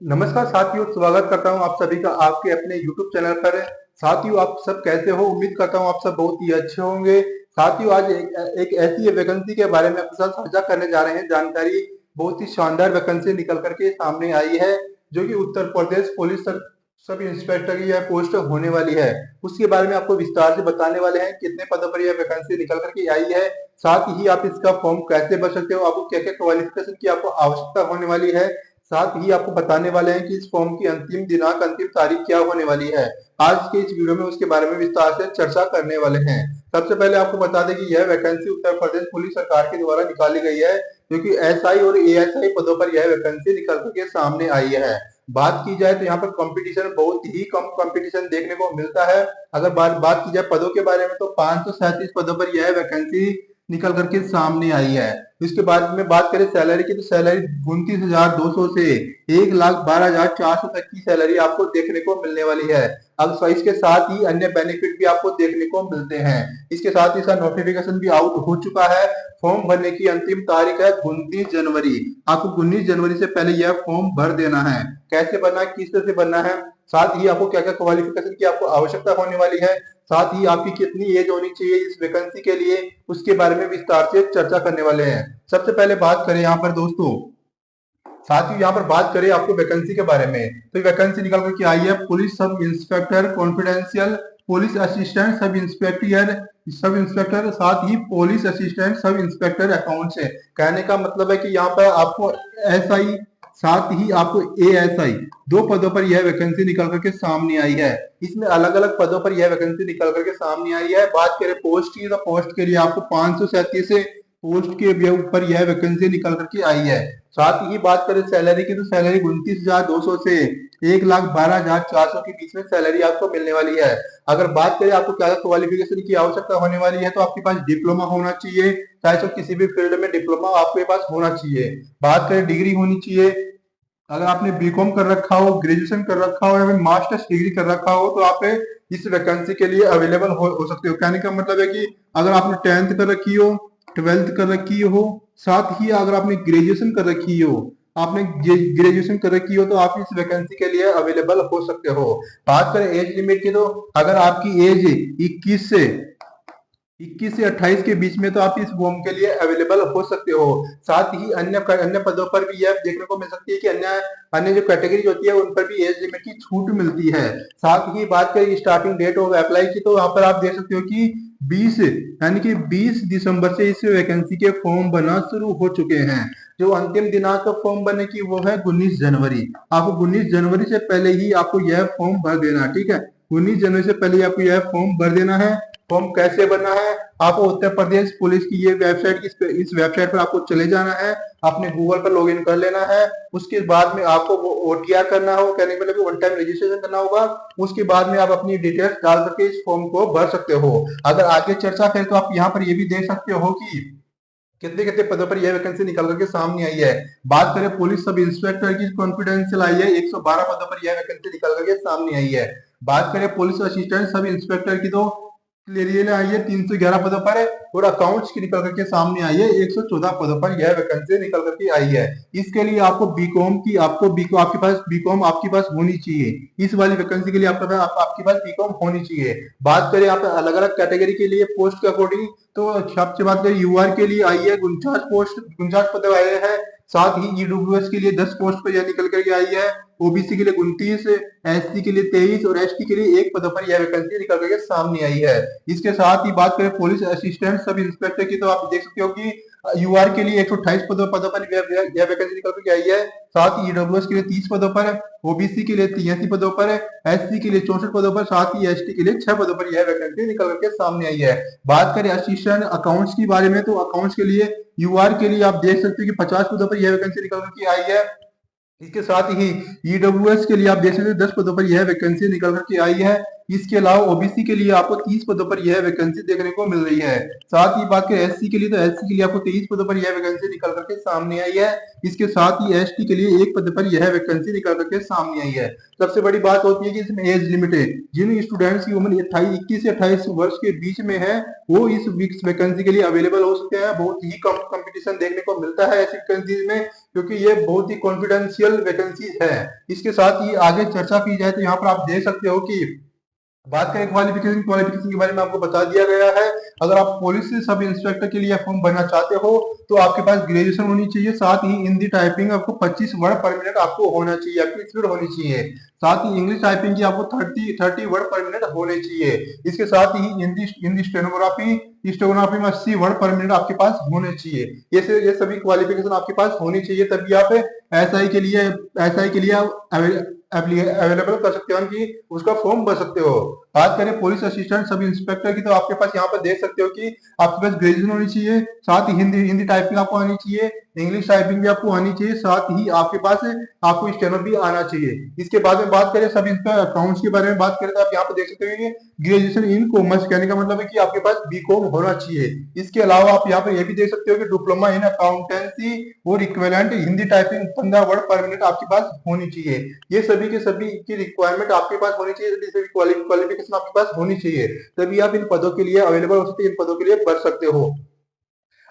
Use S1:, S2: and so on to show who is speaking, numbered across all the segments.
S1: नमस्कार साथियों, स्वागत करता हूं आप सभी का आपके अपने YouTube चैनल पर। साथियों, आप सब कैसे हो? उम्मीद करता हूं आप सब बहुत ही अच्छे होंगे। साथियों, आज एक ऐसी वैकेंसी के बारे में आपके साथ साझा करने जा रहे हैं जानकारी। बहुत ही शानदार वैकेंसी निकल करके सामने आई है, जो कि Uttar Pradesh police sub inspector की यह पोस्ट होने वाली है। उसके बारे में आपको विस्तार से बताने वाले हैं, कितने पदों पर यह वैकेंसी निकल करके आई है, साथ ही आप इसका फॉर्म कैसे भर सकते हो, आपको क्या क्या क्वालिफिकेशन की आपको आवश्यकता होने वाली है। साथ ही आपको बताने वाले हैं कि इस फॉर्म की अंतिम दिनांक, अंतिम तारीख क्या होने वाली है। आज के इस वीडियो में उसके बारे में विस्तार से चर्चा करने वाले हैं। सबसे पहले आपको बता दें कि यह वैकेंसी उत्तर प्रदेश पुलिस सरकार के द्वारा निकाली गई है, क्योंकि एसआई और एएसआई पदों पर यह वैकेंसी निकल करके सामने आई है। बात की जाए तो यहाँ पर कंपटीशन, बहुत ही कम कंपटीशन देखने को मिलता है। अगर बात की जाए पदों के बारे में, तो 537 पदों पर यह वैकेंसी निकल करके सामने आई है। इसके बाद में बात करें सैलरी की, तो सैलरी 29,200 से 1,12,400 तक की सैलरी आपको देखने को मिलने वाली है। अब इसके साथ ही अन्य बेनिफिट भी आपको देखने को मिलते हैं। इसके साथ ही इसका नोटिफिकेशन भी आउट हो चुका है। फॉर्म भरने की अंतिम तारीख है 29 जनवरी। आपको 19 जनवरी से पहले यह फॉर्म भर देना है। कैसे भरना है, किस तरह से भरना है, साथ ही आपको क्या क्या क्वालिफिकेशन की आपको आवश्यकता होने वाली है, साथ ही आपकी कितनी एज होनी चाहिए इस वैकेंसी के लिए, उसके बारे में विस्तार से चर्चा करने वाले हैं। सबसे पहले बात करें यहाँ पर दोस्तों, साथ ही यहाँ पर बात करें आपको वैकेंसी के बारे में, तो वैकेंसी निकल करके आई है police sub inspector confidential, police assistant sub inspector, साथ ही police assistant sub inspector account से। कहने का मतलब है कि यहाँ पर आपको एसआई, साथ ही आपको एएसआई, दो पदों पर यह वैकेंसी निकल करके सामने आई है। इसमें अलग अलग पदों पर यह वैकेंसी निकल करके सामने आई है। बात करें पोस्ट की, तो पोस्ट के लिए आपको 537 पोस्ट के ऊपर यह वैकेंसी निकल करके आई है। साथ ही बात करें सैलरी की, तो सैलरी 29,200 से 1,12,400 के बीच में सैलरी आपको मिलने वाली है। अगर बात करें आपको क्या क्वालिफिकेशन की आवश्यकता होने वाली है, तो आपके पास डिप्लोमा होना चाहिए, चाहे तो किसी भी फील्ड में डिप्लोमा आपके पास होना चाहिए। बात करें डिग्री होनी चाहिए, अगर आपने बीकॉम कर रखा हो, ग्रेजुएशन कर रखा हो, या फिर मास्टर्स डिग्री कर रखा हो, तो आप इस वैकेंसी के लिए अवेलेबल हो सकते हो। कहने का मतलब है कि अगर आपने 10th कर रखी हो, 12th कर रखी हो, साथ ही अगर आपने ग्रेजुएशन कर रखी हो, आपने ग्रेजुएशन कर रखी हो, तो आप इस वैकेंसी के लिए अवेलेबल हो सकते हो। बात करें एज लिमिट की, तो अगर आपकी एज 21 से 28 के बीच में, तो आप इस फॉर्म के लिए अवेलेबल हो सकते हो। साथ ही अन्य अन्य पदों पर भी यह देखने को मिल सकती है कि अन्य अन्य जो कैटेगरी होती है उन पर भी एज लिमिट की छूट मिलती है। साथ ही बात करें स्टार्टिंग डेट ऑफ अप्लाई की, तो यहाँ पर आप देख सकते हो कि 20 यानी कि 20 दिसंबर से इस वैकेंसी के फॉर्म बनना शुरू हो चुके हैं। जो अंतिम दिनांक फॉर्म भरने की वो है 19 जनवरी। आपको 19 जनवरी से पहले ही आपको यह फॉर्म भर देना है, ठीक है। 19 जनवरी से पहले आपको यह फॉर्म भर देना है। फॉर्म कैसे भरना है, आपको उत्तर प्रदेश पुलिस की ये वेबसाइट, इस वेबसाइट पर आपको चले जाना है, आपने गूगल पर लॉगिन कर लेना है। उसके बाद में आपको वो ओटीआर करना हो, कहने का मतलब वन टाइम रजिस्ट्रेशन करना होगा। उसके बाद में आप अपनी डिटेल्स डाल करके इस फॉर्म को भर सकते हो। अगर आगे चर्चा करें, तो आप यहाँ पर ये भी देख सकते हो कि कितने कितने पदों पर यह वैकेंसी निकल करके सामने आई है। बात करें पुलिस सब इंस्पेक्टर की, कॉन्फिडेंशियल आई है, 112 पदों पर यह वैकेंसी निकल करके सामने आई है। बात करें पुलिस असिस्टेंट सब इंस्पेक्टर की, तो क्लियर आई है 311 पदों पर है। और अकाउंट्स की निकल करके सामने आई है 114 पदों पर यह वैकेंसी निकल करके आई है। इसके लिए आपको बीकॉम की, आपके पास बीकॉम आपके पास होनी चाहिए। इस वाली वैकेंसी के लिए आपके पास बीकॉम होनी चाहिए। बात करें आप अलग अलग कैटेगरी के लिए पोस्ट के अकॉर्डिंग, तो सबसे बात करें यूआर के लिए आई है 49 पद आए हैं। साथ ही ईडब्ल्यूएस के लिए 10 पोस्ट पर यह निकल करके आई है। ओबीसी के लिए 29, एससी के लिए 23 और एसटी के लिए 1 पद पर यह वैकेंसी निकल करके सामने आई है। इसके साथ ही बात करें पुलिस असिस्टेंट सब इंस्पेक्टर की, तो आप देख सकते हो कि यूआर के लिए 128 पदों पर यह वैकेंसी निकल करके आई है। साथ ही ईडब्ल्यूएस के लिए 30 पदों पर, ओबीसी के लिए 83 पदों पर, एससी के लिए 64 पदों पर, साथ ही एसटी के लिए 6 पदों पर यह वैकेंसी निकल करके सामने आई है। बात करें असिस्टेंट अकाउंट्स के बारे में, तो अकाउंट्स के लिए यूआर के लिए आप देख सकते हो कि 50 पदों पर यह वैकेंसी निकल करके आई है। इसके साथ ही ईडब्ल्यूएस के लिए आप देख सकते हैं 10 पदों पर यह वैकेंसी निकल करके आई है। इसके अलावा ओबीसी के लिए आपको 30 पदों पर यह वैकेंसी देखने को मिल रही है। साथ ही बात करें एससी के लिए, तो एससी के लिए आपको 23 पदों पर यह वैकेंसी निकल करके सामने आई है। इसके साथ ही एसटी के लिए एक पद पर यह वैकेंसी निकल करके सामने आई है। सबसे बड़ी बात होती है कि इसमें एज लिमिट है। जिन स्टूडेंट्स की उम्र 21 से 28 वर्ष के बीच में है, वो इस वैकेंसी के लिए अवेलेबल हो सकते हैं। बहुत ही कम कंपटीशन देखने को मिलता है ऐसी वैकेंसीज में, क्योंकि ये बहुत ही कॉन्फिडेंशियल वैकेंसीज है। इसके साथ ही आगे चर्चा की जाए तो यहाँ पर आप देख सकते हो कि बात करें क्वालिफिकेशन के बारे में आपको बता दिया गया है। अगर आप पुलिस सब इंस्पेक्टर के लिए फॉर्म भरना चाहते हो तो आपके पास ग्रेजुएशन होनी चाहिए। साथ ही हिंदी टाइपिंग आपको 25 वर्ड पर मिनट आपको होना चाहिए, आपकी स्पीड होनी चाहिए। साथ ही इंग्लिश टाइपिंग की आपको 30 वर्ड पर मिनट होने चाहिए। इसके साथ ही हिंदी स्टेनोग्राफी में 80 वर्ड पर मिनट आपके पास होने चाहिए। ये सभी क्वालिफिकेशन आपके पास होनी चाहिए, तभी आप एसआई के लिए अवेलेबल कर सकते हो कि उसका फॉर्म भर सकते हो। बात करें पुलिस असिस्टेंट सब इंस्पेक्टर की, तो आपके पास यहाँ पर देख सकते हो कि आपके पास ग्रेजुएशन होनी चाहिए। साथ ही हिंदी टाइपिंग आपको आनी चाहिए, इंग्लिश टाइपिंग भी आपको आनी चाहिए। साथ ही आपके पास आपको स्टेनो भी आना चाहिए। इसके बाद में बात करें सब अकाउंट्स के बारे में बात करें तो आप यहाँ पर देख सकते हो कि ग्रेजुएशन इन कॉमर्स, कहने का मतलब है कि आपके पास बीकॉम होना चाहिए। इसके अलावा आप यहाँ पर यह भी देख सकते हो कि डिप्लोमा इन अकाउंटेंसी और इक्विवेलेंट हिंदी टाइपिंग 15 वर्ड पर मिनट आपके पास होनी चाहिए। ये सभी के सभी की रिक्वायरमेंट आपके पास होनी चाहिए, सभी क्वालिफिकेशन आपके पास होनी चाहिए, तभी आप इन पदों के लिए अवेलेबल हो सकते हैं, इन पदों के लिए भर सकते हो।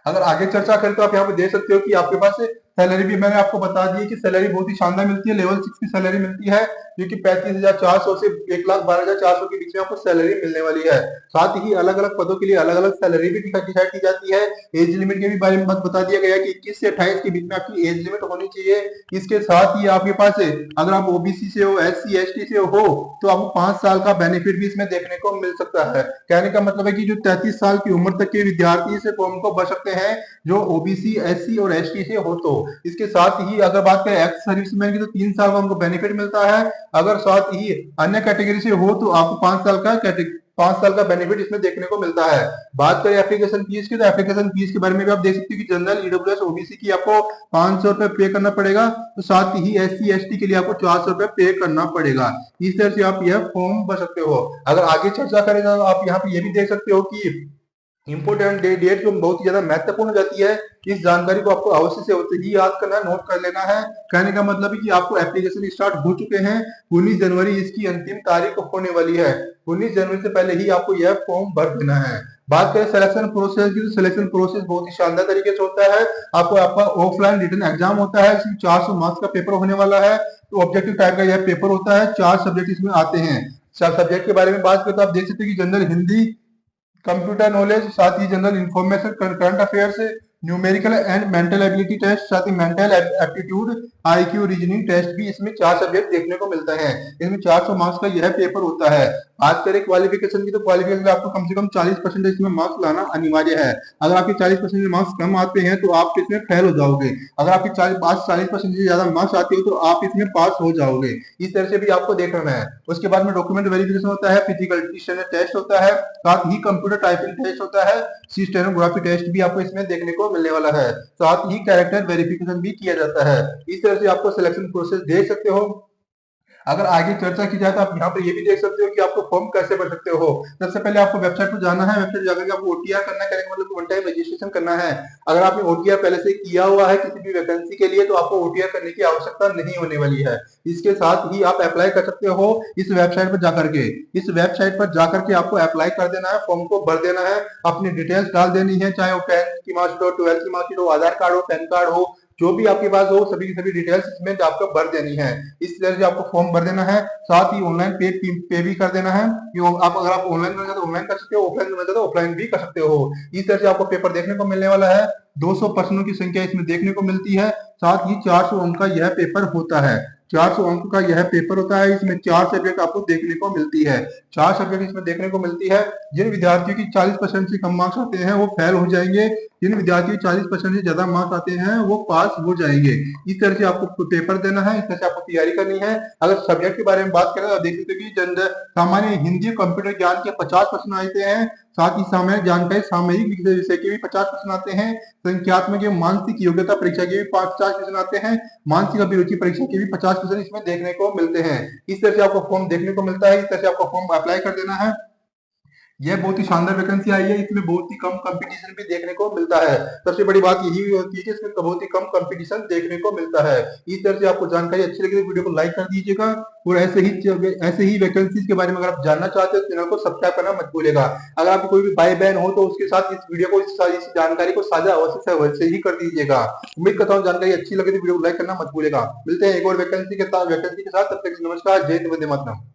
S1: अगर आगे चर्चा करें तो आप यहाँ पे देख सकते हो कि आपके पास सैलरी भी मैंने आपको बता दी है कि सैलरी बहुत ही शानदार मिलती है। लेवल 6 की सैलरी मिलती है, जो कि 35,400 से 1,12,400 के बीच में आपको सैलरी मिलने वाली है। साथ ही अलग अलग पदों के लिए अलग अलग सैलरी भी डिसाइड की जाती है। एज लिमिट के भी बारे में बता दिया गया है कि 21 से 28 के बीच में आपकी एज लिमिट होनी चाहिए। इसके साथ ही आपके पास अगर आप ओबीसी से हो, SC ST से हो, तो आपको 5 साल का बेनिफिट भी इसमें देखने को मिल सकता है। कहने का मतलब है कि जो 33 साल की उम्र तक के विद्यार्थी इस फॉर्म को भर सकते हैं, जो ओबीसी SC और ST से हो। तो इसके साथ ही अगर बात करें एक्स सर्विसमैन की, तो 3 साल का उनको बेनिफिट मिलता है। अगर साथ ही अन्य कैटेगरी से हो तो आपको 5 साल का बेनिफिट इसमें देखने को मिलता है। बात करें एप्लीकेशन फीस की, तो एप्लीकेशन फीस के बारे में भी आप देख सकते हो कि जनरल, ईडब्ल्यूएस, ओबीसी की आपको 500 रुपए पे करना पड़ेगा, तो साथ ही SC ST के लिए आपको 400 रुपए पे करना पड़ेगा। इस तरह से आप यह फॉर्म भर सकते हो। अगर आगे चर्चा करें तो आप यहाँ पे ये भी देख सकते हो कि इंपोर्टेंट डेट जो बहुत ही ज्यादा महत्वपूर्ण हो जाती है, इस जानकारी को आपको अवश्य से होते ही याद करना, नोट कर लेना है। कहने का मतलब है कि आपको एप्लीकेशन स्टार्ट हो चुके हैं। 19 जनवरी इसकी अंतिम तारीख होने वाली है। 19 जनवरी से पहले ही आपको यह फॉर्म भर देना है। बात करें सिलेक्शन प्रोसेस की, तो सिलेक्शन प्रोसेस बहुत ही शानदार तरीके से होता है। आपका ऑफलाइन रिटन एग्जाम होता है, इसमें 400 मार्क्स का पेपर होने वाला है। तो ऑब्जेक्टिव टाइप का यह पेपर होता है। 4 सब्जेक्ट इसमें आते हैं। 4 सब्जेक्ट के बारे में बात करें तो आप देख सकते हैं कि जनरल हिंदी, कंप्यूटर नॉलेज, साथ ही general information, current affairs, numerical and mental ability test, साथ ही mental aptitude, IQ, reasoning test भी इसमें 4 सब्जेक्ट देखने को मिलता है। इसमें 400 मार्क्स का यह पेपर होता है। बात करें क्वालिफिकेशन की, तो क्वालिफिकेशन में आपको कम से कम 40% इसमें मार्क्स लाना अनिवार्य है। अगर आपके 40% मार्क्स कम आते हैं तो आप इसमें फेल हो जाओगे। अगर आपके 40% से ज्यादा मार्क्स आते हो तो आप इसमें पास हो जाओगे। इस तरह से भी आपको देखना है। उसके बाद में डॉक्यूमेंट वेरिफिकेशन होता है, फिजिकल टेस्ट होता है, साथ ही कंप्यूटर टाइपिंग टेस्ट होता है, स्टेनोग्राफी टेस्ट भी आपको इसमें देखने को मिलने वाला है। साथ ही कैरेक्टर वेरिफिकेशन भी किया जाता है। इस तरह से आपको सिलेक्शन प्रोसेस देख सकते हो। अगर आगे चर्चा की जाए तो आप यहाँ पर ये भी देख सकते हो कि आपको फॉर्म कैसे भर सकते हो। सबसे पहले आपको वेबसाइट पर जाना है। वेबसाइट जाकर के आपको OTR करना है, मतलब वन टाइम रजिस्ट्रेशन करना है। अगर आपने OTR पहले से किया हुआ है किसी भी वैकेंसी के लिए, तो आपको OTR करने की आवश्यकता नहीं होने वाली है। इसके साथ ही आप अप्लाई कर सकते हो इस वेबसाइट पर जाकर के। इस वेबसाइट पर जाकर के आपको अप्लाई कर देना है, फॉर्म को भर देना है, अपनी डिटेल्स डाल देनी है, चाहे वो 10th की मार्कशीट हो, 12th की मार्कशीट हो, आधार कार्ड हो, पैन कार्ड हो, जो भी आपके पास हो, सभी की सभी डिटेल्स इसमें आपको भर देनी है। इस तरह से आपको फॉर्म भर देना है। साथ ही ऑनलाइन पे भी कर देना है। आप अगर आप ऑनलाइन करना चाहते हो ऑनलाइन कर सकते हो, ऑफलाइन करना चाहते हो ऑफलाइन भी कर सकते हो। इस तरह से आपको पेपर देखने को मिलने वाला है। 200 प्रश्नों की संख्या इसमें देखने को मिलती है। साथ ही 400 अंक का यह पेपर होता है। 400 अंक का यह पेपर होता है। इसमें 4 सब्जेक्ट आपको देखने को मिलती है। 4 सब्जेक्ट इसमें देखने को मिलती है। जिन विद्यार्थियों की 40% से कम मार्क्स आते हैं वो फेल हो जाएंगे। जिन विद्यार्थियों के 40% से ज्यादा मार्क्स आते हैं वो पास हो जाएंगे। इस तरह से आपको पेपर देना है, इस तरह से आपको तैयारी करनी है। अगर सब्जेक्ट के बारे में बात करें तो देख सकते हैं कि सामान्य हिंदी, कंप्यूटर ज्ञान के 50 प्रश्न आते हैं। साथ ही सामान्य जानकारी सामयिक विषय के भी 50% आते हैं। संख्यात्मक एवं मानसिक योग्यता परीक्षा के भी 50% आते हैं। मानसिक अभिरुचि परीक्षा के भी 50% इसमें देखने को मिलते हैं। इस तरह से आपको फॉर्म देखने को मिलता है, इस तरह से आपको फॉर्म अप्लाई कर देना है। यह बहुत ही शानदार वैकेंसी आई है, इसमें बहुत ही कम कंपटीशन भी देखने को मिलता है। सबसे बड़ी बात यही होती है कि इसमें बहुत ही कम कंपटीशन देखने को मिलता है। इस तरह से आपको जानकारी अच्छी लगी तो वीडियो को लाइक कर दीजिएगा, और ऐसे ही वैकेंसीज के बारे में अगर आप जानना चाहते हो तो चैनल को सब्सक्राइब करना मत भूलिएगा। अगर आपकी कोई भी भाई बहन हो तो उसके साथ इस वीडियो को, इस जानकारी को साझा अवश्य ही कर दीजिएगा। उम्मीद करता हूँ जानकारी अच्छी लगी तो वीडियो को लाइक करना मत भूलिएगा। मिलते हैं एक और वैकेंसी के साथ, तब तक नमस्कार, जय हिंद, वंदे मातरम।